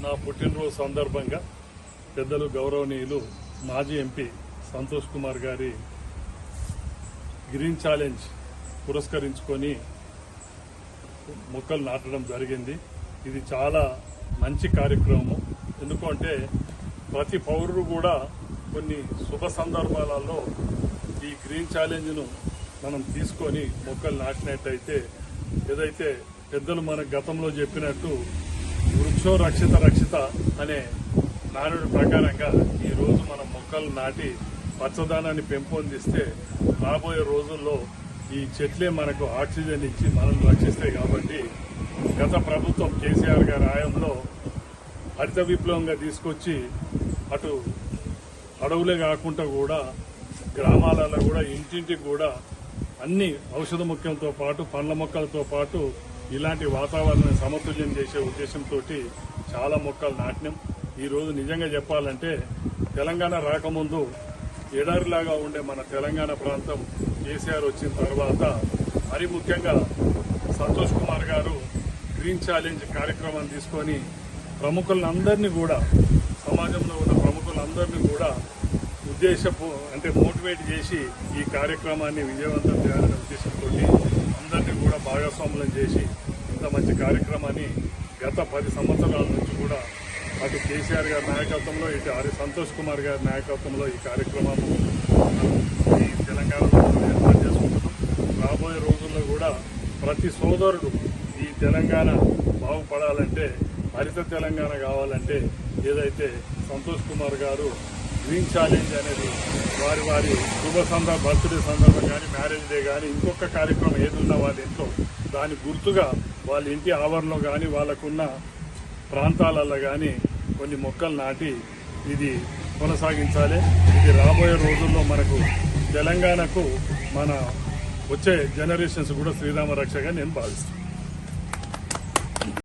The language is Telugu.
నా పుట్టినరోజు సందర్భంగా పెద్దలు గౌరవనీయులు మాజీ ఎంపీ సంతోష్ కుమార్ గారి గ్రీన్ ఛాలెంజ్ పురస్కరించుకొని మొక్కలు నాటడం జరిగింది. ఇది చాలా మంచి కార్యక్రమం. ఎందుకంటే ప్రతి పౌరుడు కూడా కొన్ని శుభ సందర్భాలలో ఈ గ్రీన్ ఛాలెంజ్ను మనం తీసుకొని మొక్కలు నాటినట్టయితే, ఏదైతే పెద్దలు మన గతంలో చెప్పినట్టు వృక్షో రక్షిత రక్షిత అనే నానుడి ప్రకారంగా ఈరోజు మనం మొక్కలు నాటి పచ్చదనాన్ని పెంపొందిస్తే రాబోయే రోజుల్లో ఈ చెట్లే మనకు ఆక్సిజన్ ఇచ్చి మనల్ని రక్షిస్తాయి. కాబట్టి గత ప్రభుత్వం కేసీఆర్ గారి హయాంలో హరిత విప్లవంగా తీసుకొచ్చి అటు అడవులే కాకుండా కూడా గ్రామాలలో కూడా ఇంటింటికి కూడా అన్ని ఔషధ మొక్కలతో పాటు పండ్ల మొక్కలతో పాటు ఇలాంటి వాతావరణాన్ని సమతుల్యం చేసే ఉద్దేశంతో చాలా మొక్కలు నాటినాం. ఈరోజు నిజంగా చెప్పాలంటే తెలంగాణ రాకముందు ఎడారిలాగా ఉండే మన తెలంగాణ ప్రాంతం కేసీఆర్ వచ్చిన తర్వాత మరి ముఖ్యంగా సంతోష్ కుమార్ గారు గ్రీన్ ఛాలెంజ్ కార్యక్రమాన్ని తీసుకొని ప్రముఖులందరినీ కూడా, సమాజంలో ఉన్న ప్రముఖులందరినీ కూడా మోటివేట్ చేసి ఈ కార్యక్రమాన్ని విజయవంతం చేయాలనే ఉద్దేశంతో అందరినీ కూడా భాగస్వాములను చేసి ఇంత మంచి కార్యక్రమాన్ని గత 10 సంవత్సరాల నుంచి కూడా అటు కేసీఆర్ గారి నాయకత్వంలో, ఇటు సంతోష్ కుమార్ గారి నాయకత్వంలో ఈ కార్యక్రమాన్ని ఈ తెలంగాణలో ఏర్పాటు చేసుకుంటున్నాం. రాబోయే రోజుల్లో కూడా ప్రతి సోదరుడు ఈ తెలంగాణ బాగుపడాలంటే, హరిత తెలంగాణ కావాలంటే, ఏదైతే సంతోష్ కుమార్ గారు గ్రీన్ ఛాలెంజ్ అనేది వారి బర్త్డే సందర్భం కానీ, మ్యారేజ్ డే కానీ, ఇంకొక కార్యక్రమం ఏదున్నా వాళ్ళ ఇంట్లో దాని గుర్తుగా వాళ్ళ ఇంటి ఆవరణలో కానీ వాళ్ళకున్న ప్రాంతాలలో కానీ కొన్ని మొక్కలు నాటి ఇది కొనసాగించాలి. ఇది రాబోయే రోజుల్లో మనకు తెలంగాణకు మన వచ్చే జనరేషన్స్ కూడా శ్రీరామ రక్షగా నేను భావిస్తాను.